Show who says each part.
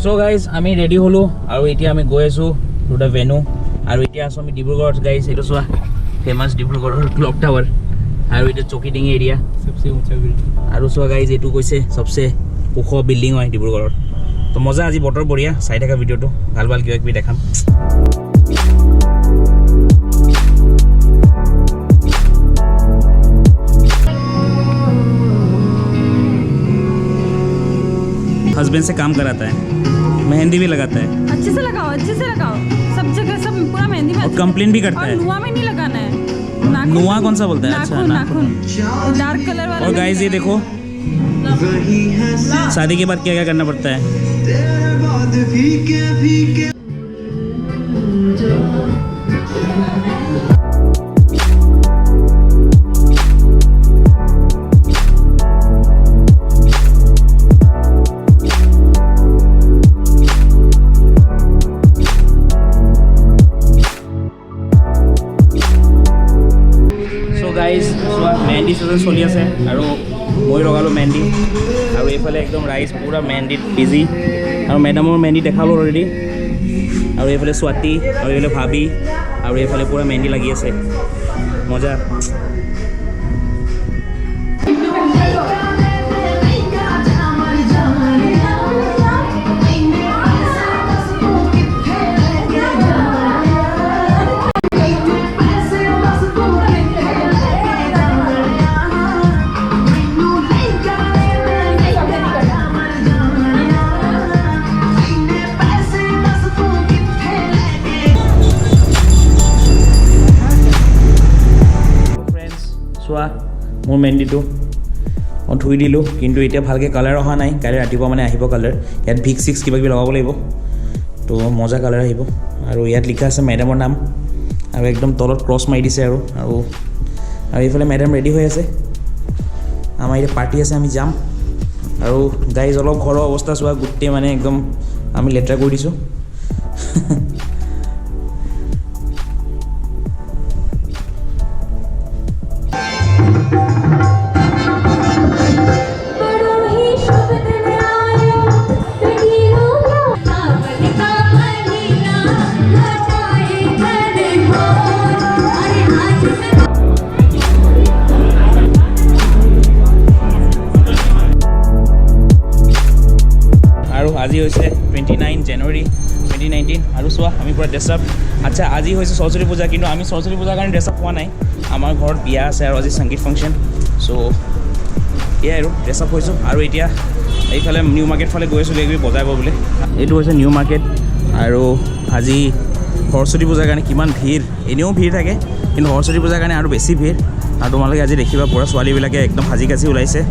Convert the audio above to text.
Speaker 1: So guys, আমি ready হলো আৰু এতিয়া আমি গৈ আছো টু দা ভেনু আৰু এতিয়া আছো আমি ডিব্ৰুগড়ত গাইস এটো সোয়া ফেমাস ডিব্ৰুগড়ৰ ক্লক টাৱাৰ আৰু এটা চকিডিং এৰিয়া सबसे ऊंचा বিল্ডিং আৰু সোয়া গাইস এটো কৈছে सबसे ওখ বিল্ডিং হয় ডিব্ৰুগড়ৰ তো মজা আজি বতৰ বঢ়িয়া চাই থাকা ভিডিওটো ভাল ভাল কিবা কিবি দেখাম हस्बैंड से काम कराता है मेहंदी भी लगाता है
Speaker 2: अच्छे से लगाओ सब जगह सब पूरा मेहंदी में
Speaker 1: और कंप्लेन भी करता है
Speaker 2: नुआ में नहीं लगाना है
Speaker 1: नुआ कौन सा बोलता है
Speaker 2: अच्छा नाखून डार्क कलर वाला
Speaker 1: और गाइस ये देखो शादी के बाद क्या क्या करना पड़ता है মেহেন্দি সিজন চলি আছে আৰু মই লগালো মেহেন্দি আৰু এইফালে একদম ৰাইজ পুৰা মেহেন্দিত বিজি আৰু মেডামৰ মেহেন্দি দেখালো অলৰেডি আৰু এইফালে স্বাতি আৰু এইফালে ভাবি আৰু এইফালে পুৰা মেহেন্দি লাগি আছে মজা মোৰ মেহেন্দিটো মই ধুই দিলোঁ কিন্তু এতিয়া ভালকৈ কালাৰ অহা নাই কাইলৈ ৰাতিপুৱা মানে আহিব কালাৰ ইয়াত ভিক্স চিক্স কিবা কিবি লগাব লাগিব তো মজা কালাৰ আহিব আৰু ইয়াত লিখা আছে মেডামৰ নাম আৰু একদম তলত ক্ৰছ মাৰি দিছে আৰু এইফালে মেডাম ৰেডি হৈ আছে আমাৰ এতিয়া পাৰ্টি আছে আমি যাম আৰু গাইজ অলপ ঘৰৰ অৱস্থা চোৱা গোটেই মানে একদম আমি লেতেৰা কৰি দিছোঁ আজি হৈছে 29 জানুৱাৰী 2019 আৰু চোৱা আমি পুৰা ড্ৰেছ আপ আচ্ছা আজি হৈছে সৰস্বতী পূজা কিন্তু আমি সৰস্বতী পূজাৰ কাৰণে ড্ৰেছ আপ পোৱা নাই আমাৰ ঘৰত বিয়া আছে আৰু আজি সংগীত ফাংচন চ' এয়াই আৰু ড্ৰেছ আপ হৈছোঁ আৰু এতিয়া এইফালে নিউ মাৰ্কেট ফালে গৈ আছোঁ কিবা বজাৰ কৰিবলৈ এইটো হৈছে নিউ মাৰ্কেট আৰু আজি সৰস্বতী পূজাৰ কাৰণে কিমান ভিৰ এনেও ভিৰ থাকে কিন্তু সৰস্বতী পূজাৰ কাৰণে আৰু বেছি ভিৰ আৰু তোমালোকে আজি দেখিবা পুৰা ছোৱালীবিলাকে একদম সাজি কাচি ওলাইছে